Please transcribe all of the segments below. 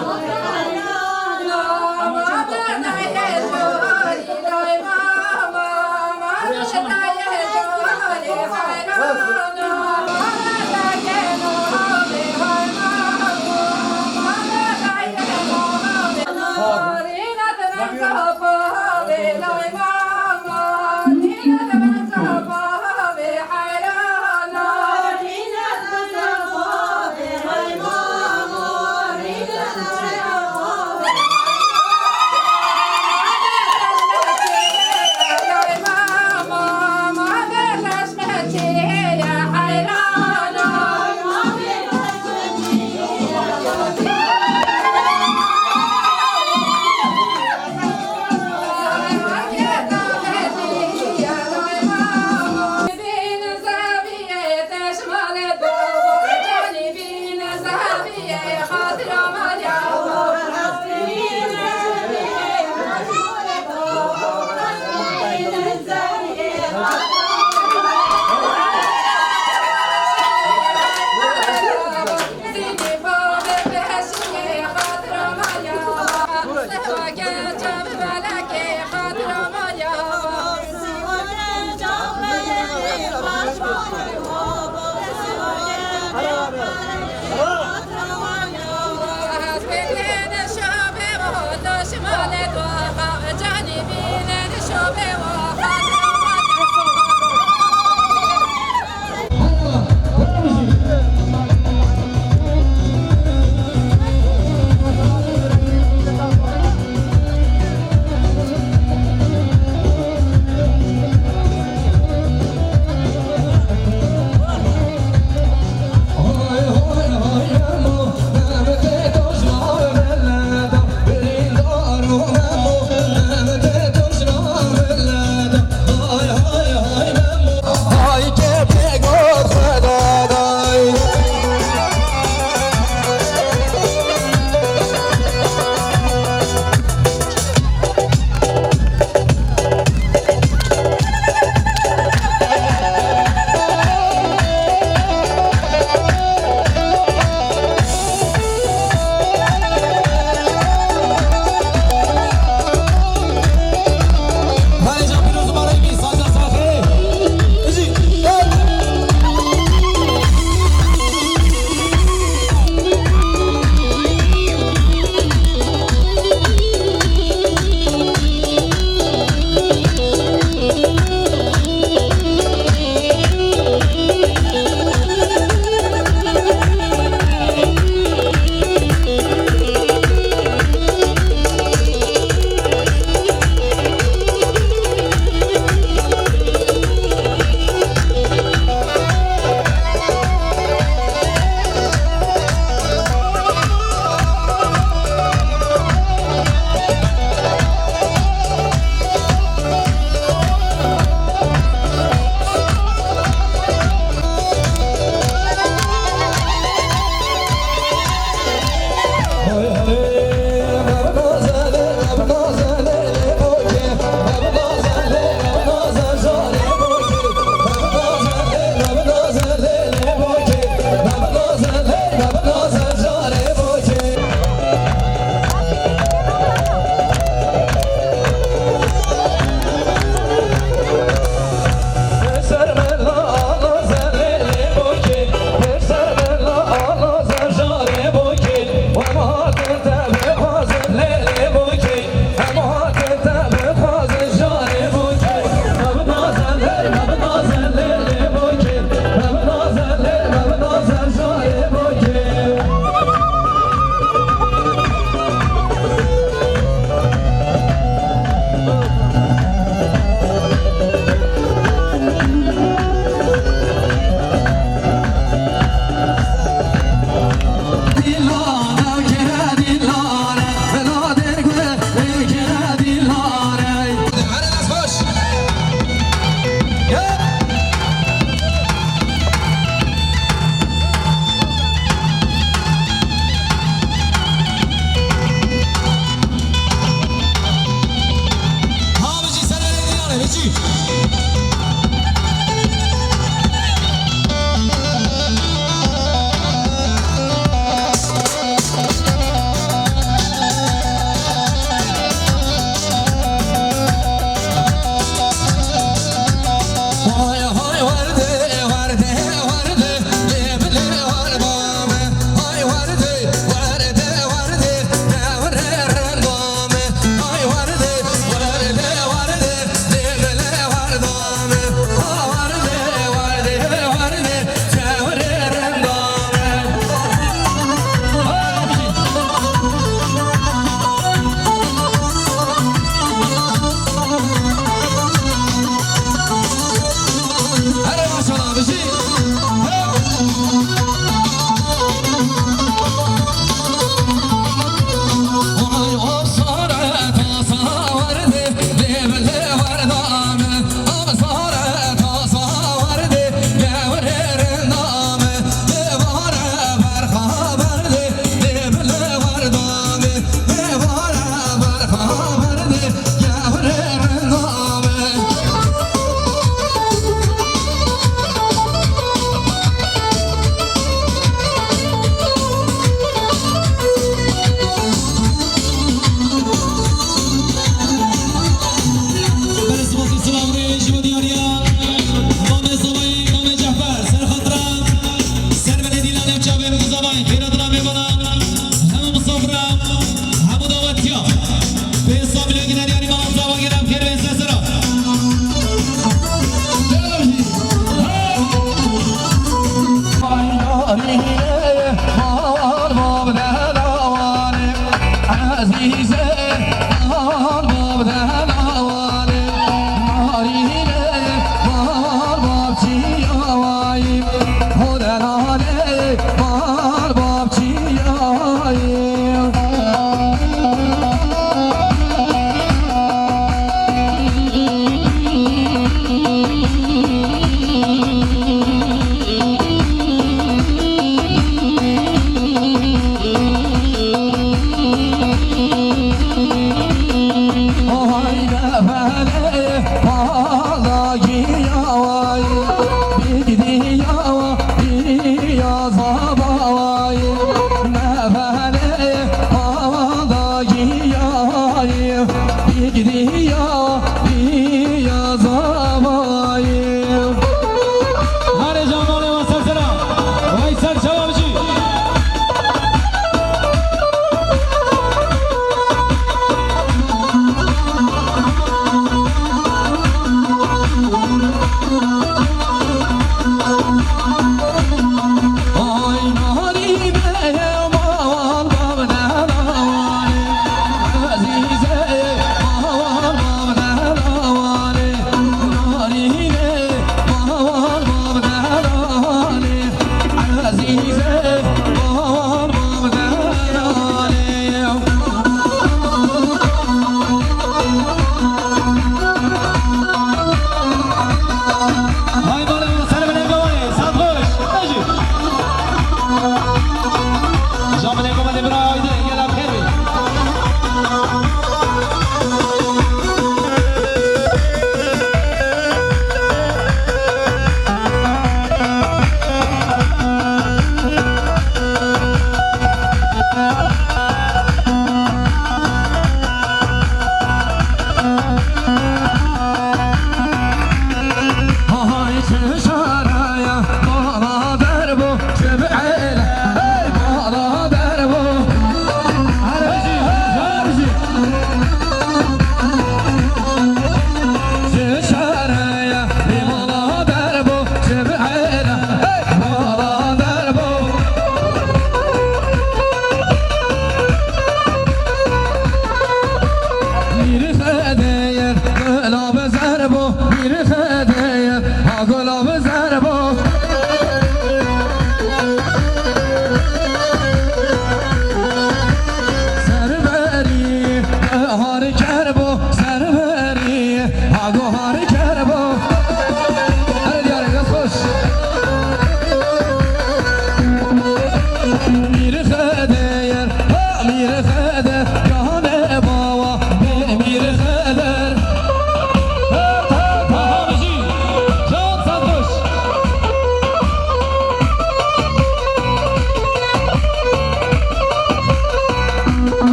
Hare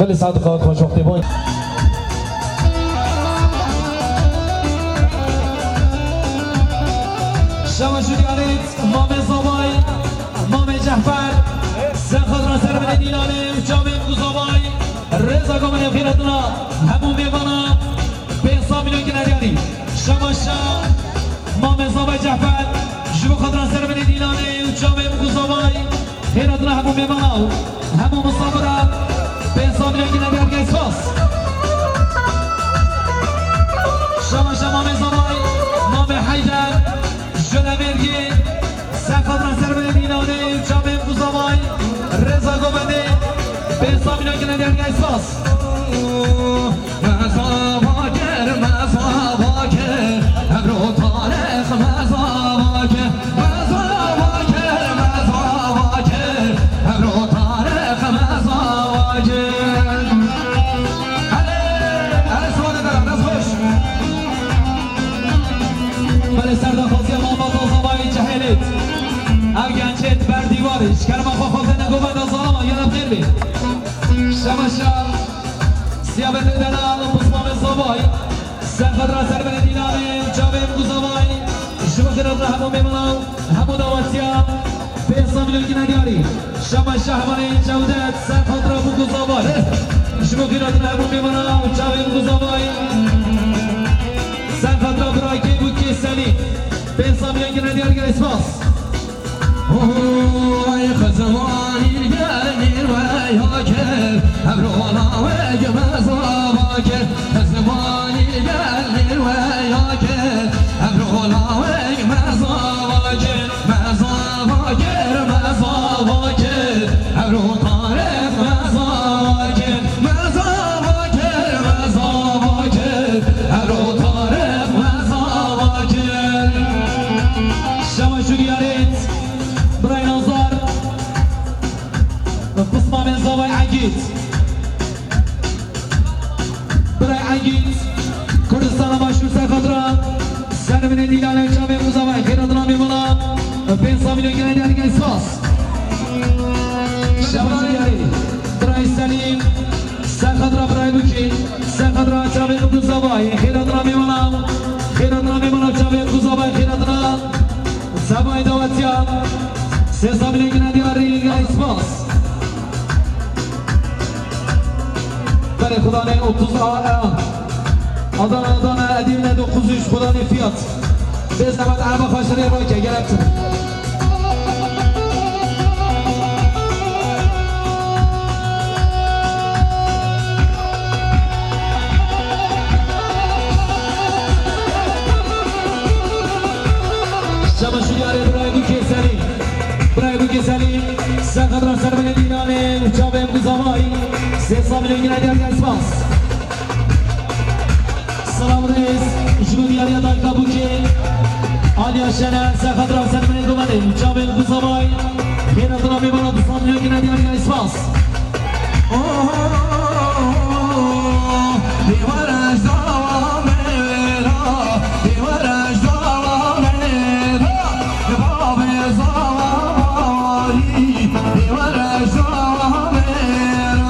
خیلی صادقات خوش وقتی باید شما شدیارید مام زبای مام جعفر سخد را سر من دیلانه جامع گزابای رضا گمانه خیرتنا همون میوانا به حساب میلیون که ندیاری شما شام مام زبای جعفر شما خد را سر من دیلانه جامع گزابای خیرتنا همون میوانا همون مصابره به حساب میلیون که ندیار که اسفاس شما شام مام زبای مام حیدر جنبرگی سخت را سر من دیلانه جامع گزابای رضا گمانه به حساب میلیون که ندیار که اسفاس شمشان سیابه دلال بسمام زبای سخت را سر من دیلانه جاویم گزابای شما خیرات را همون میمونم همون داواتیا به حساب میلیون که ندیاری شمشان همانه جودت سخت را بو گزابای شما خیرات را همون میمونم جاویم گزابای سخت را برای که بود که سلی به حساب میلیون که ندیاری که اسماس اوه خزمانی گرمیر و یاکر ابرولا و گمزاواکر خزمانی گرمیر و یاکر ابرولا و گمزاواکر مزاواکر مزاواکر ابرو طارق مزاواکر مزاواکر مزاواکر ابرو طارق مزاواکر شما شوریارید برای نظر قسمه من زوای عگید برای عگید کردستان مشهور سرخطران سر من دیلانه جامعه مزوای خیرات را میمونم به حساب میلیون که ندیاری که اسفاس شما شوریارید برای سلیم سرخطران برای بکی سرخطران جامعه مزوای خیرات را میمونم خیرات را میمونم جامعه مزوای خیرات را سبای دواتیا سه میلیون که ندیاری که اسفاس بله خدا نه 30 آدانه ادیم نه 9 خدا نه فیات به زبط عربا خاشره رای که گرفتم شما شجاره برای بوکی سلیم برای بوکی سلیم سخت را سر من دینانه جاوه گزامایی 3 میلیون که ندیار که اسفاس سلام رئیس شروع دیاری دای کابوکی آلیا شنن سخت را سر من دومده جاوه گزامایی خیرات را میبالا 2 میلیون که ندیار که اسفاس دیوارش دوامه را دیوارش دوامه را باب زواری دیوارش دوامه را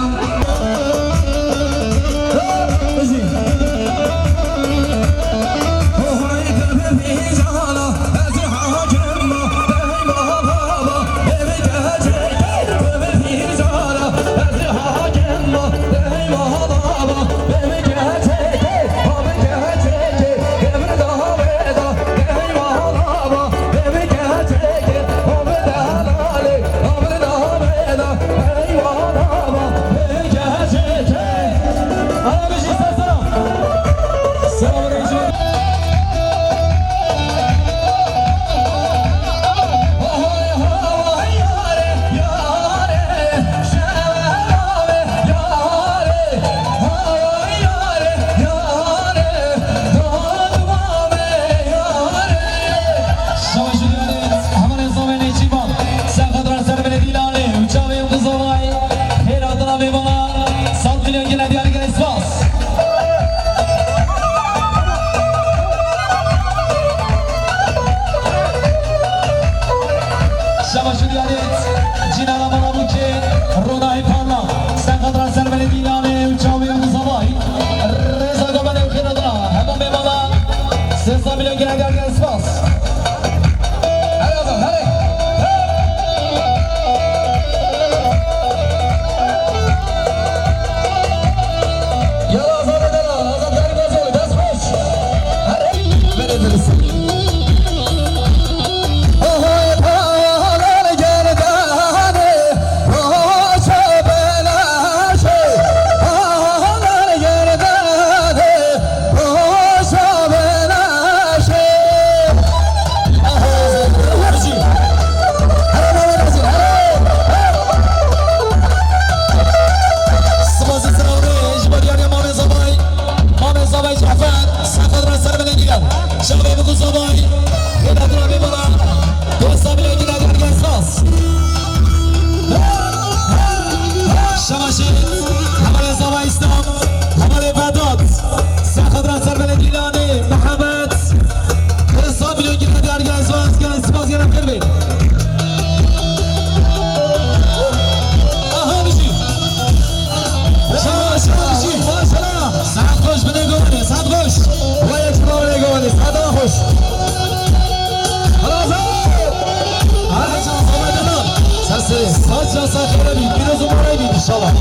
جلسه خیره بید پیروز و ماره بید انشالله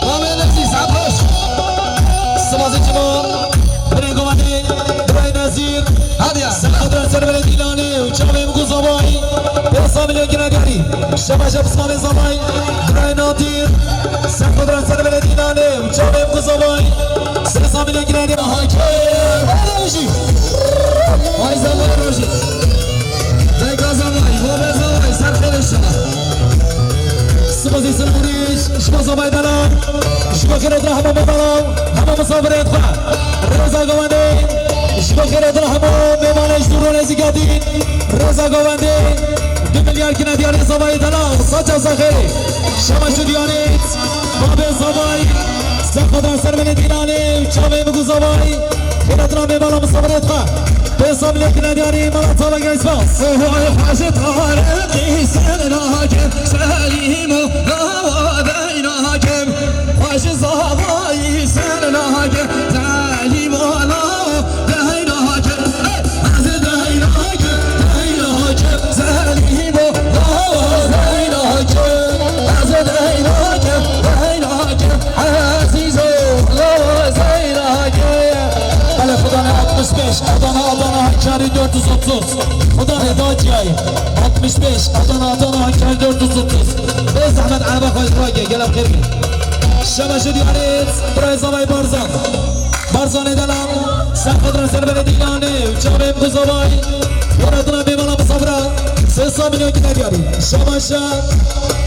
رامین نزی سعباش سبازی جمال برین گمانی برای نزیر سخدر سرور دیلانی و چاوی مگوزاوایی پیسا میلیون گنادیاری شباش بسمانی زمانی برای نادیر سخدر سرور دیلانی و چاوی مگوزاوایی پیسا میلیون گنادیاری هاکی باشی وای زمان باشی دیگه زمانی خوبه زمانی سر خیلی شما سبازی سرمونیش شما زمانی دلان شما خیرت را همه ببالام همه مسافرت خواه رضا گوانده شما خیرت را همه میمانش دوران ازیگادین رضا گوانده 2 میلیارد که ندیاری زمانی دلان ساچه سخیری شما شدیانیت بابه زمانی سخدر سرمون دیلانی چاوه مگو زمانی خیرت را میبالام مسافرت خواه پیسا میلیون که ندیاری ملتا و گیس باس وای خوش طارقی سناکم سلیم و نوادیناکم خوش زوایی سناکم سلیم و نوادیناکم از دیناکم دیناکم سلیم و نوادیناکم از دیناکم دیناکم عزیز و نوادیناکم بله خدا نه 65 Adana Hakkari 430 خدا هدایت جایی 65 Adana Hakkari 430 به زحمت عربه خواهی راگه گلم خیلی شما شدیانیت برای زمای بارزان دلم سخدر سرور دیلانه و چاوه مگوزاوای یادتونه بیمالا مسافره 300 میلیون که ندیاری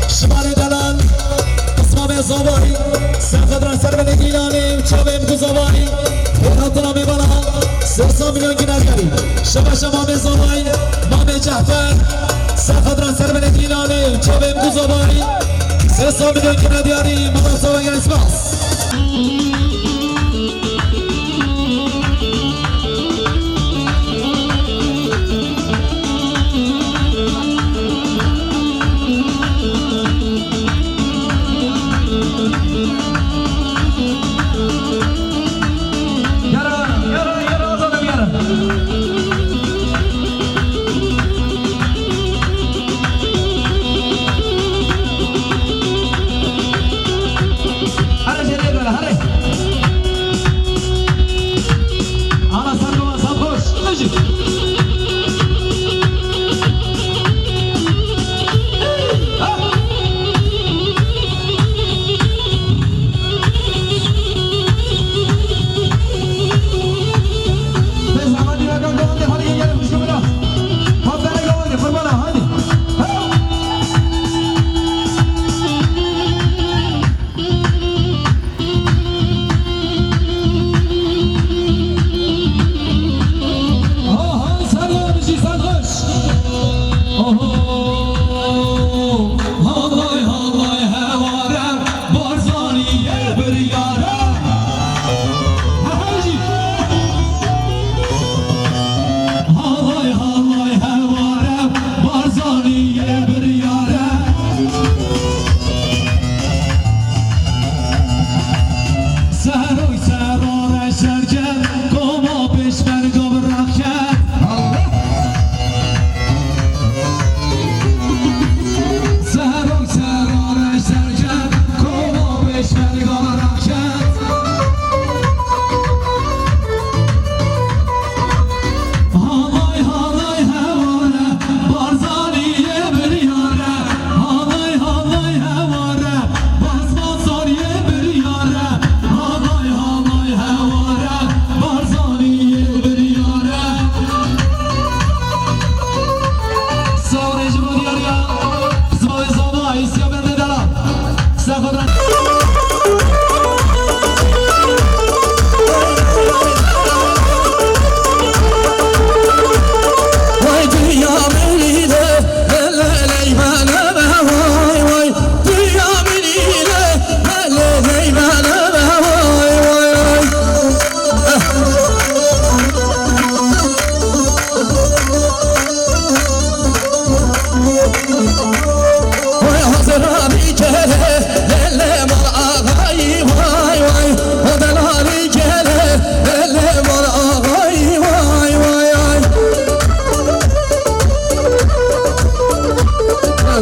شما دلم اسمام زاوای سخدر سرور دیلانه و چاوه مگوزاوای یادتونه بیمالا 300 میلیون که ندیاری شما زاوای مام جعفر سخدر سرور دیلانه و چاوه مگوزاوای 300 میلیون که ندیاری مالا زاوای اسماس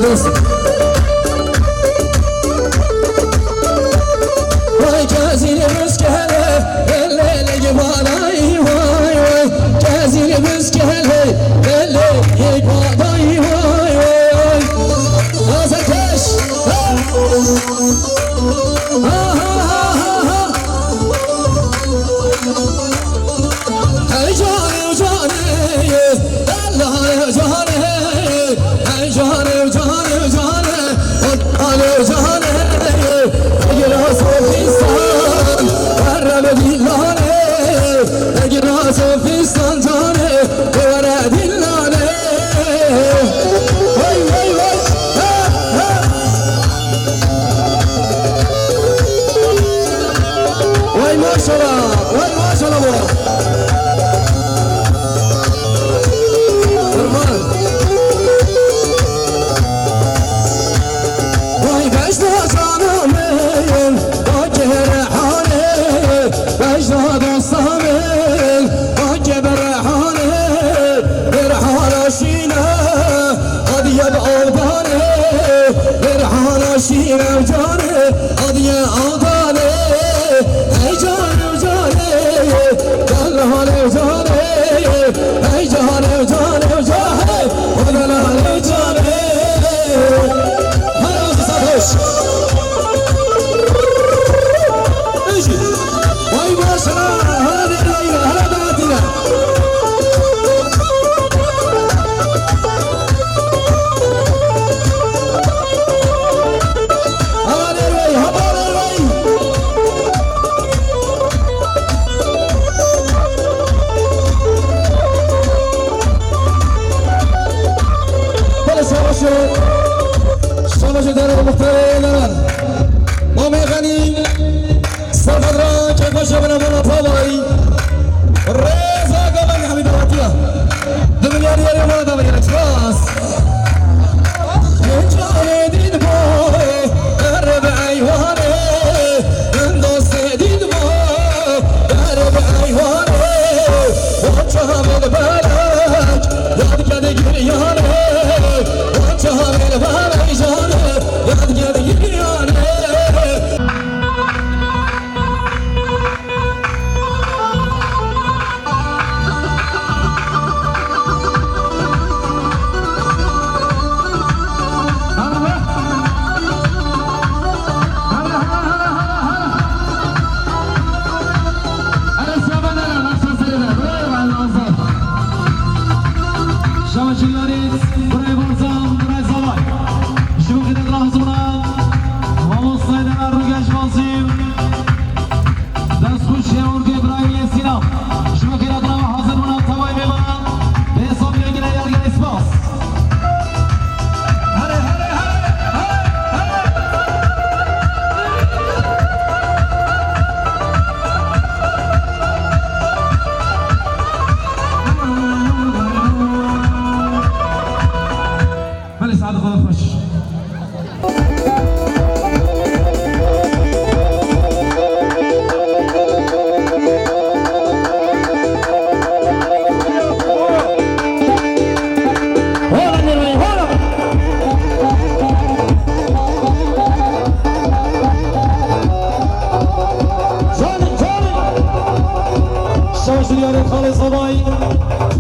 دوست وای کسی مسکله لیلی بالایی وای وای کسی مسکله لیلی بالایی وای وای آزکش ای جانم جانم الله جانم ای جانم جانم جانم الله جانم اگر آسفیستان برم دیلانه اگر آسفیستان جانه برم دیلانه وای وای وای وای ماشالله وای ماشالله شیرم جانه آدیه آدانه ای جانم جانه دلال جانه ای جانم جانم جانه دلال جانه هر روز ساتش ایجی وای ماشالله هلا دیگه هلا دعتینا شما داره مختاری دارن ما میخوانیم سرخد را که باشه بنامون پاوایی رزا گمان حمید آتیا دو میلیارد یاری ما دو میلیارد اکسپاس جانه دید با درب ایوانه دوست دید با درب ایوانه بچه همه بلک یاد کرده گریانه بچه همه بلک جانه یاد کرده گریانه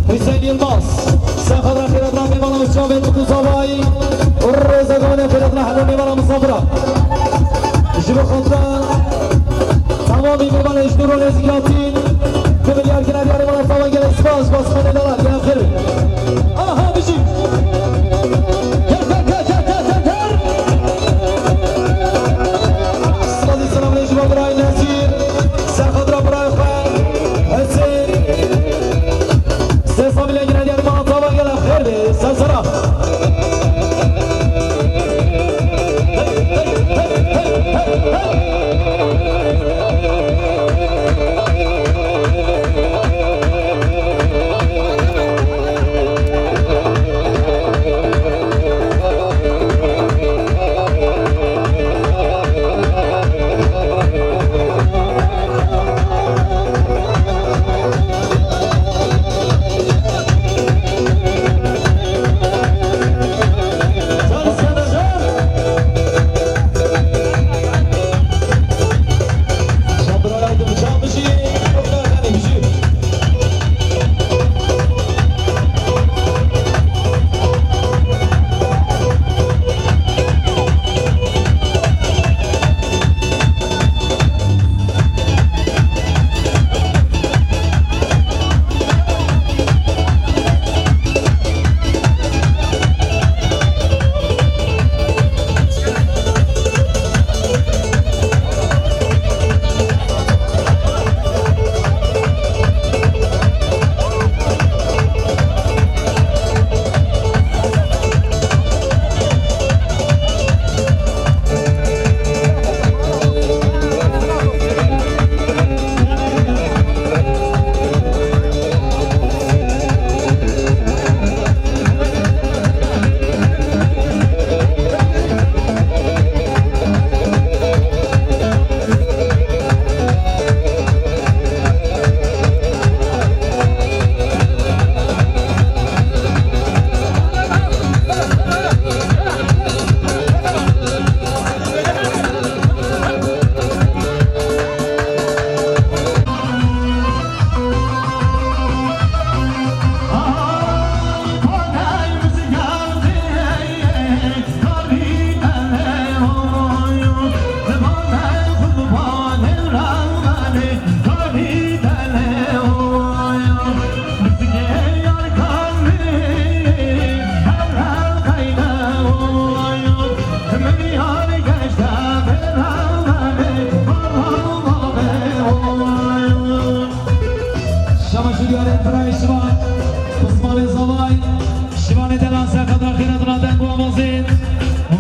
حسین یلماس سخت اخیر ابراهیم میمانم جاوید کوزاوایی رزگان فرد لحظه میمانم صبرا جلو خطرا تمامی میمانش دوران زیاتین که میلیارد گرد یاری مانم فاوانگر اسپاس باسمانه دارد گرم خیلی آها بشیم سلام سلام علیکم برای نصیر سخت را برای خواهر حسین سه سامیل گرد یاری مانم فاوانگر خیلی سلسرا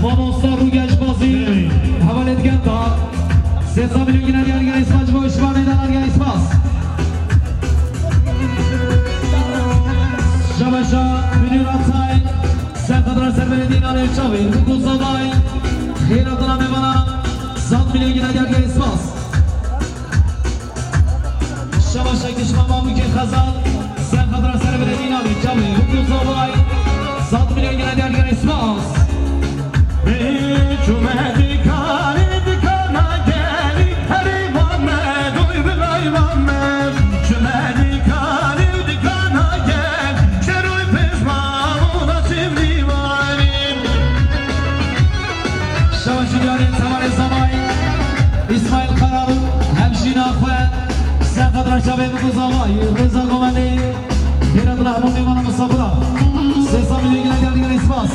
ماموستا رو گشت بازی حواله دیگه تا 300 میلیون گیرن یا دیگر اسماج با اشبار میدن دیگر اسماس شبشا میلیون راتای سنقدر سر بری دینار چاوی بگو زبای خیراتنا میبانم 100 میلیون گیرن یا دیگر اسماس شبشا کشما مامو که خزال سنقدر سر بری دینار چاوی بگو زبای 100 میلیون گیرن یا دیگر اسماس اسماعیل قرار همشین آخوه سنقدر شبه بگو زبای رضا گمانی گیرد رحمون میمانم صبرا 300 میلیون گیرن یا دیگر اسماس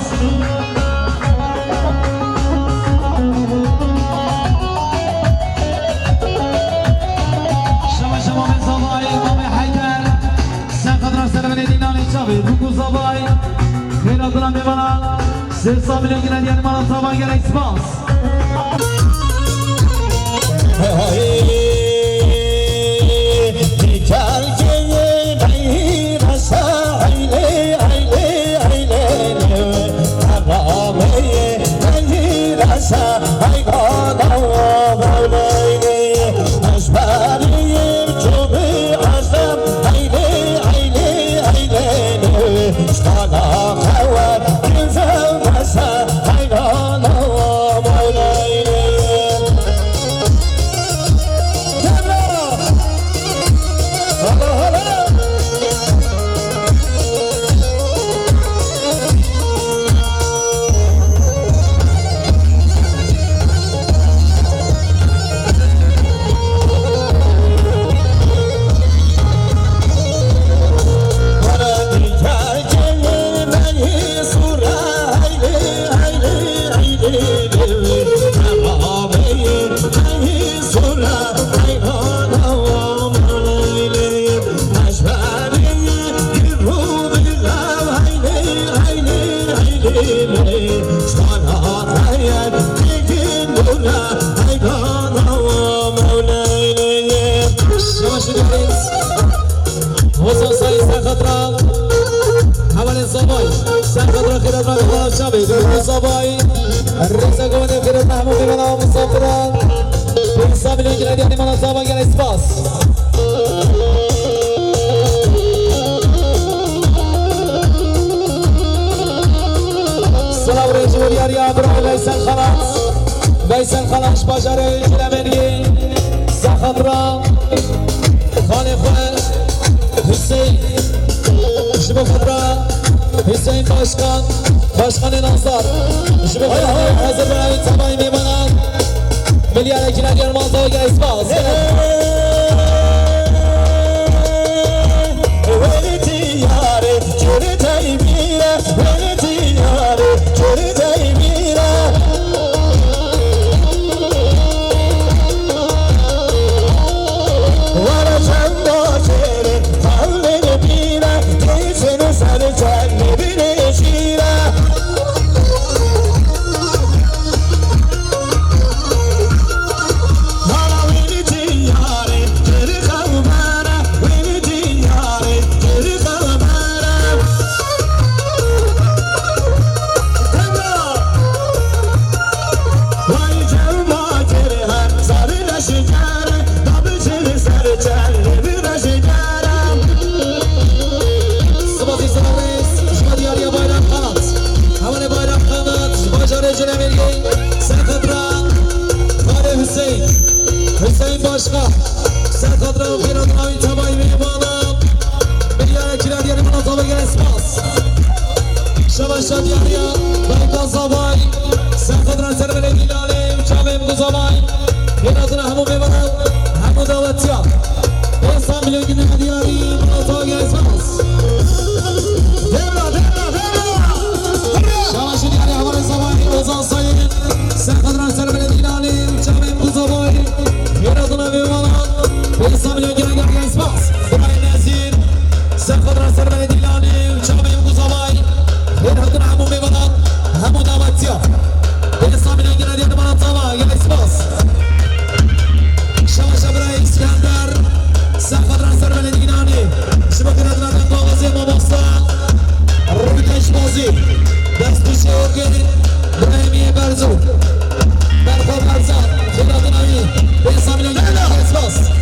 بگو زبای خیرات دارم میبانم 300 میلیون گیرن یعنی مالا زبای گره اسپاس زبای رضا گمانی خیرات محمود میمانم مسافران 500 میلیون گیرن یعنی مالا زبای گره اسپاس سلام رجوع یاری ابراهیم ویسن خلاص باشاره جلمنی سخبرا خانه خواه حسین شبه خبرا حسین باشقان ناصر شبه خبرا حاضر برای تبایی میمانن ملیار اکی ندیار مانزا و گره اسپاس ولیتی یاره جوری تایی میره ولیتی یاره جوری تایی میره وارا چند باشه قلب نبیره دیشن سر جن نبیره شیره حسین باشقا سرخادرم و خیرات نامی تبایی میمانم ملیار اکی ندیاری مناطبه گر اسپاس شبشت یاریا بایکان زبای سرخادرم سر بله دیلالیم چاویم دو زبای خیراتون همو میمانم همو دولتی ها 500 میلیون گیره ندیاری مناطبه گر اسپاس شبشت یاری همار زبای اوزان سایگin سرخادرم سر بله دیلالیم چاویم دو زبای خیراتون میمانم 500 میلیون گیره گر اسپاس برای نزیر سرخادرم سر بله دیلالیم چاویم دو زبای خیراتون همو میمانم دائمی برزو برخواب برزان خدا دنامی به سامنه لیلا اسماس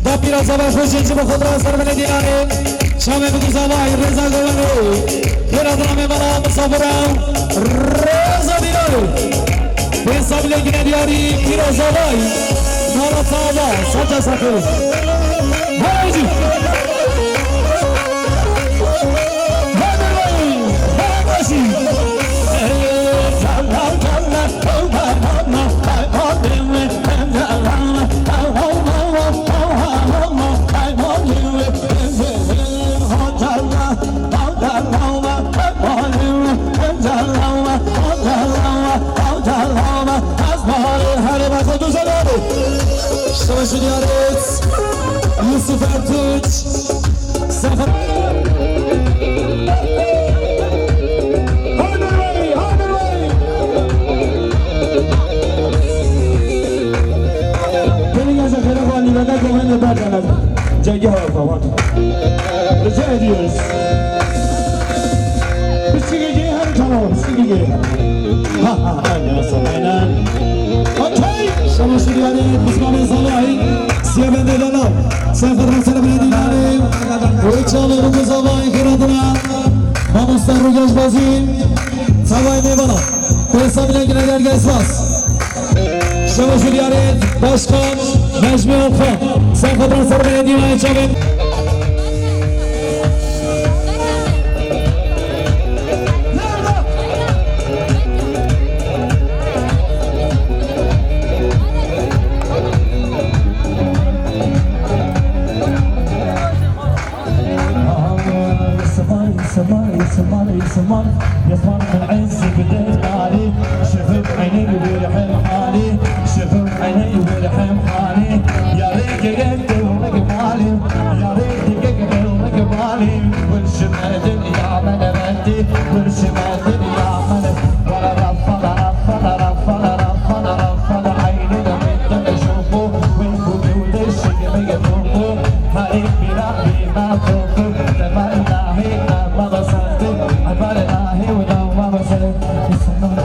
دا پیرازا و خوشی چه بخود را سر بله دیرانه شامه بگو زبای رزا گوانو پیرازا بالا مسافرم رزا دیرانه پیسا بله دیاری پیرازا بای نارا صاحبا سجا سکو بایجی Savaş ediyoruz. Yusuf Ertuğ. Sefer. Beni yazaklara valilerde komenle berdeler. Cengi hava falan. Rica ediyoruz. Biz çekeceği her tamam. Çekeceği. Ha ha aynen aynen. Savaş ediyoruz. Müslüman Salahi. Siyah bende dana. Sen kadar selam ediyorum. Uçağlarımız havayı kıradına. Mamuslar rügaç bazı. Savay meyvana. Peysa bile gireler gezmez. Savaş ediyoruz. Başkan Necmi Okfa. Sen kadar selam ediyorum. يسمر يسمر من عز بديت علي شفت عيني ورحم حالي شفت عيني ورحم حالي يا ريت قلت ولك مالي يا ريت قلت ولك مالي والشمال يا من بدي والشمال يا من ولا رفض رفض رفض رفض رفض عيني لما اشوفه ويقول ولي الشيء ما يفوقه هاي بلا بما فوقه تمنى ما بصرت أبالي ولو ما بصرت سمار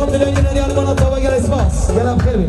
حساب میلیون ریال من تا بگیر اسپاس گلم خیر بی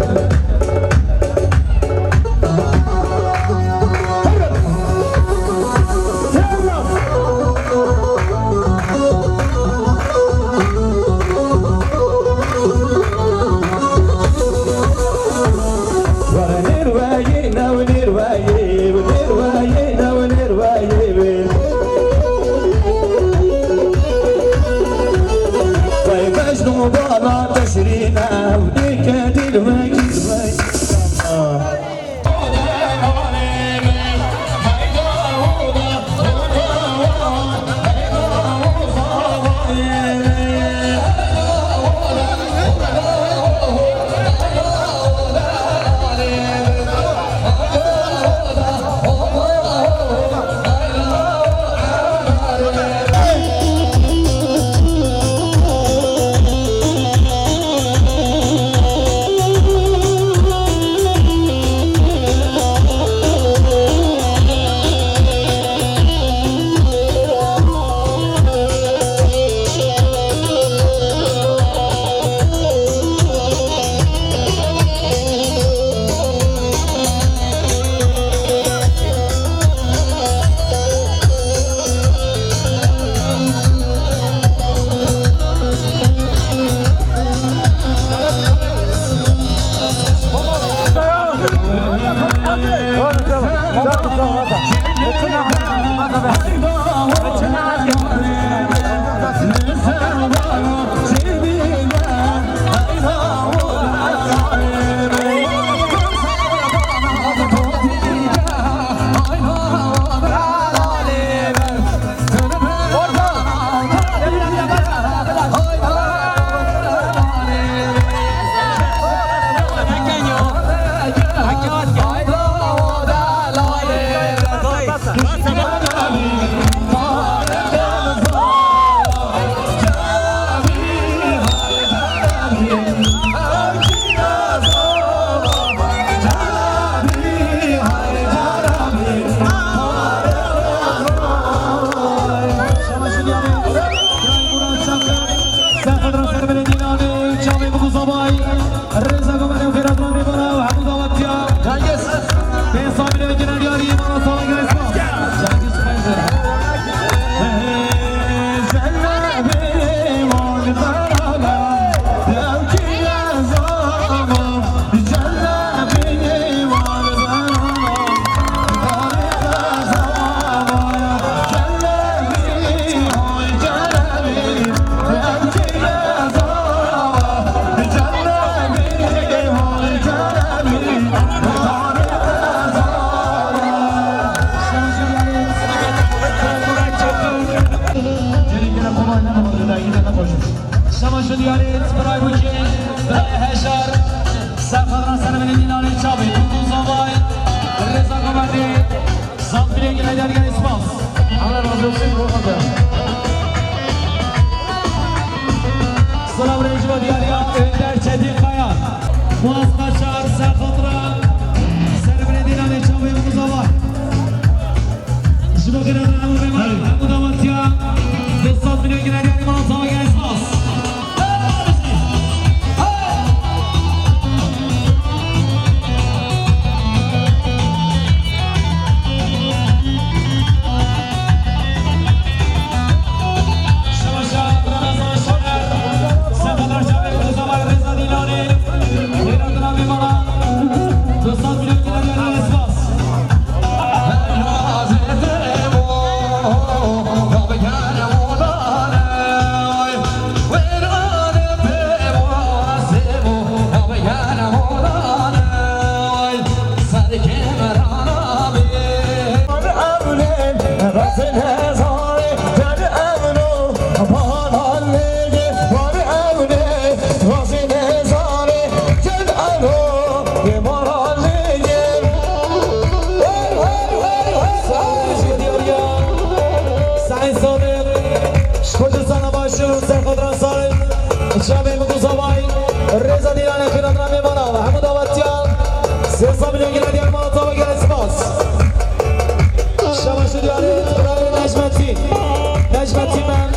نجمتی من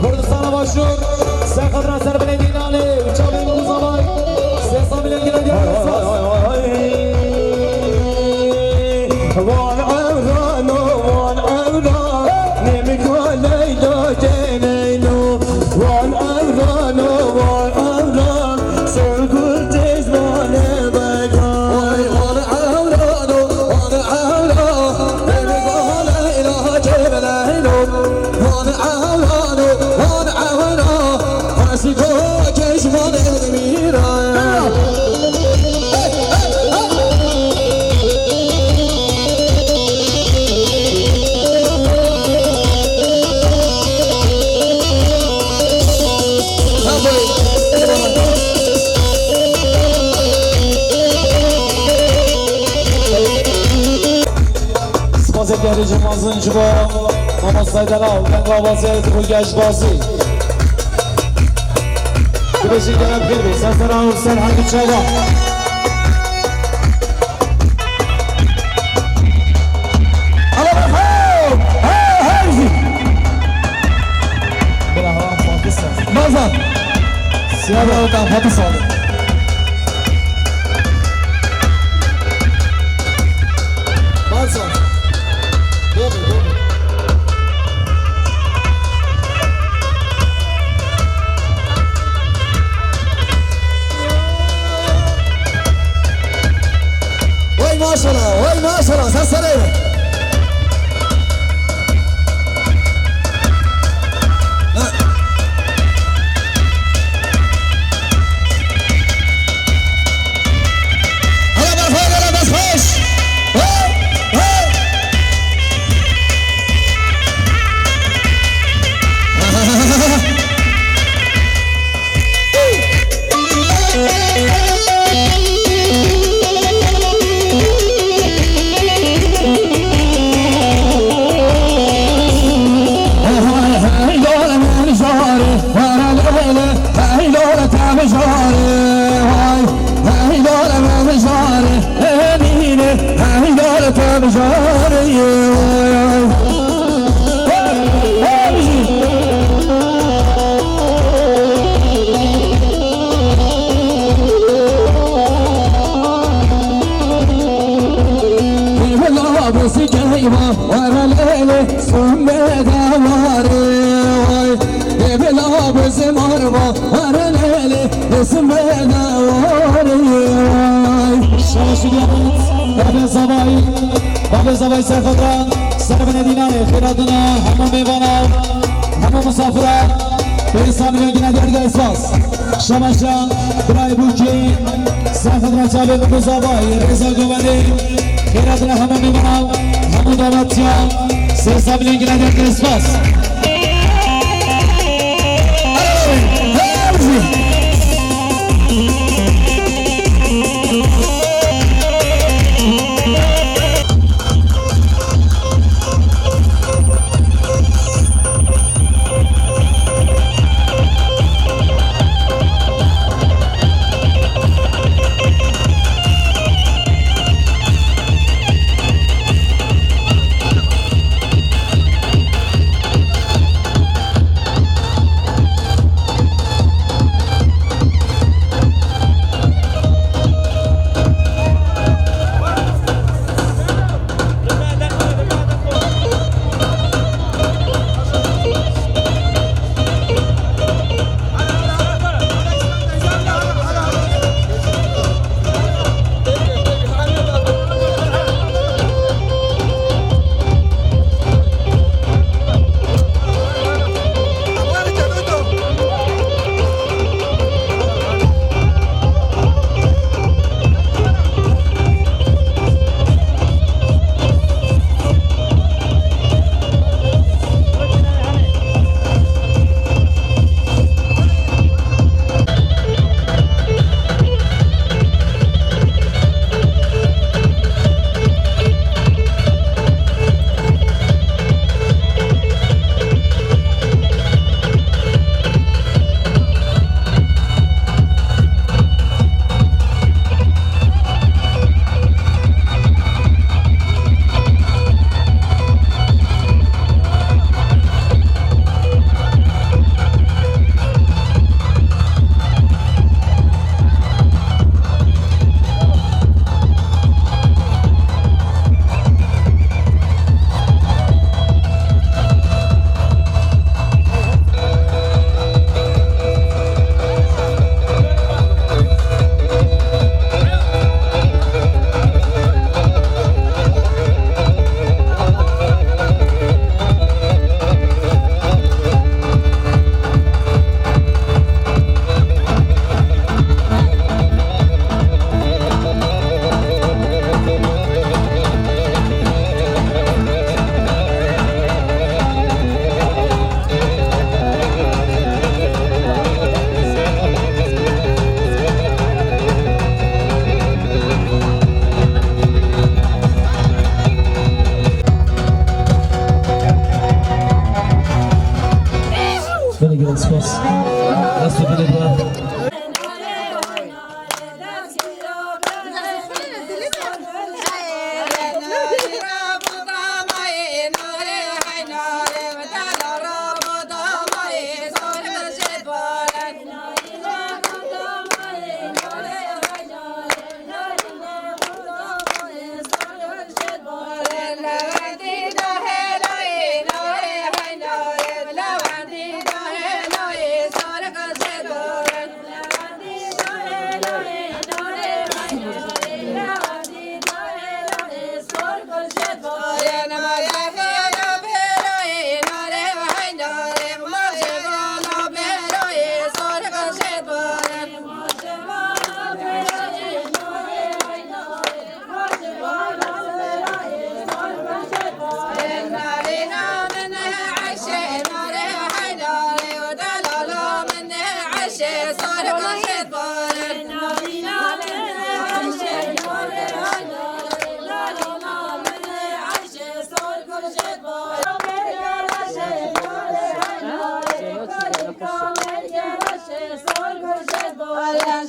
کردستان باشور سر خاطر سر بلندینانه سپاسگزاری جمازن جبا ماما سایدلا و آوازه تو گشت بازی بشی گرم خیر بی سر سر هنگی چاوا Bazen siyah dağdan Fatih sağlı. Bazen doğru. Vay maşallah sen sarayla. Babe zavay serfadran Sarabane dinane Khiradına Hamam mevana Hamam musafira Perisan rengine derga esas Şamaşan Bray Burki Serfadran Çabe Mubu zavay Reza Govani Khiradına Hamam mevana Hamam damatya Serisan rengine derga esas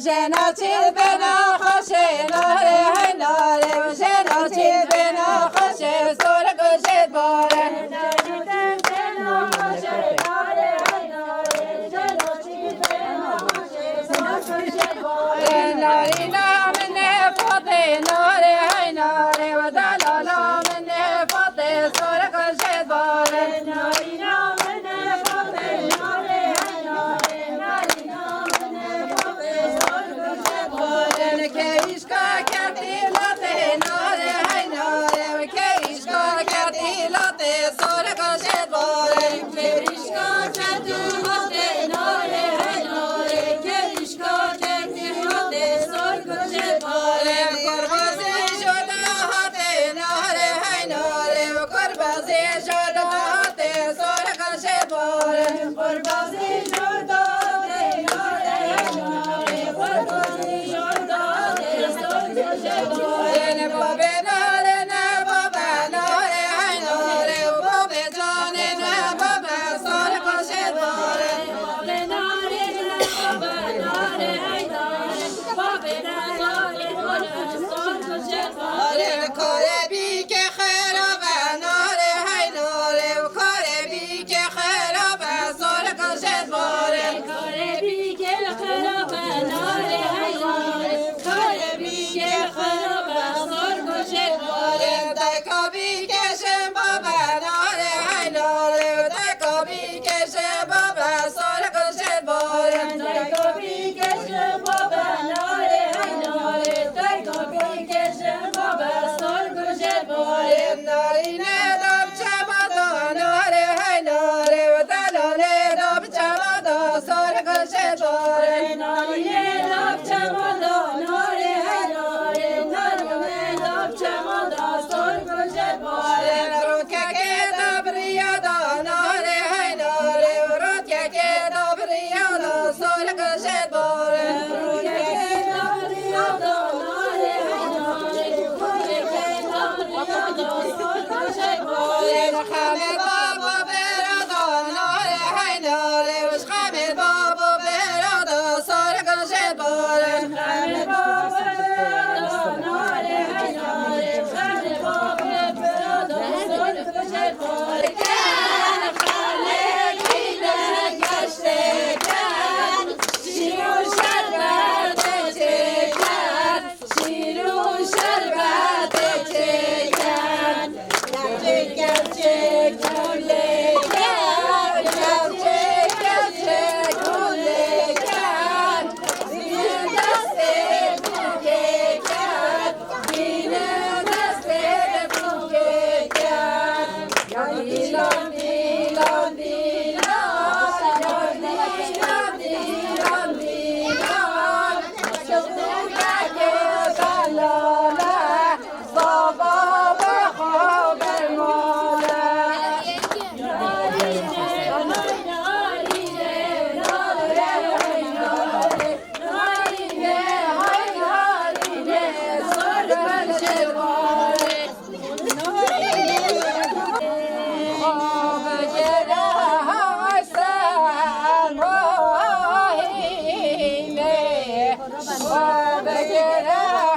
جنا چیل بنا خوشه ناره های ناره جنا چیل بنا خوشه سور گوشت باره ناری نام نفاته ناره های ناره و دلالا من نفاته سور گوشت باره ناری نام نفاته ناره های ناره ناری نام نفاته سور گوشت باره که ایشکا کردی لاته ناره های ناره و که ایشکا کردی لاته سور گوشت باره که ایشکا کردی لاته ناره های ناره که ایشکا کردی لاته سور گوشت باره کربازی شده هاته ناره های ناره و کربازی شده هاته سور گوشت باره کربازی شده هاته ناره های ناره کربازی شده هاته سور گوشت باره نه بابه ناره نه بابه ناره های ناره و بابه جانه نه بابه سور گوشت باره بابه ناره نه بابه ناره های ناره بابه ناره سور گوشت باره کاره بی که خرابه ناره های ناره و کاره بی که خرابه سور گوشت باره کاره بی که خرابه ناره های ناره کاره بی که خرابه سور گوشت باره دکا بی که شم بابه ناره های ناره دکا بی که شم بابه سور گوشت باره دکا بی که شم بابه ناره های ناره دکا بی که شم بابه سور گوشت باره ناری ندام چمادا ناره های ناره و دلاله دام چمادا سور گوشت باره ناری ندام چمادا ناره های ناره ناری ندام چمادا سور گوشت باره رو که دبریادا ناره های ناره رو که دبریادا سور گوشت باره رو که دبریادا ناره های ناره رو که دبریادا سور گوشت باره خمه بابا برادا ناره های ناره وش خمه بابا برادا سور گوشت باره خمه بابا برادا ناره های ناره خمه بابا برادا سور گوشت باره کن خاله گیله گشته کن شیر و شربت چکن شیر و شربت چکن گرچه گرچه گله کن گرچه گرچه گله کن زیر دست بوکه کن زیر دست بوکه کن دیلان دیلان دیلان دیلان دیلان دیلان شکوکه دلاله بابا بخواب الماله Baba,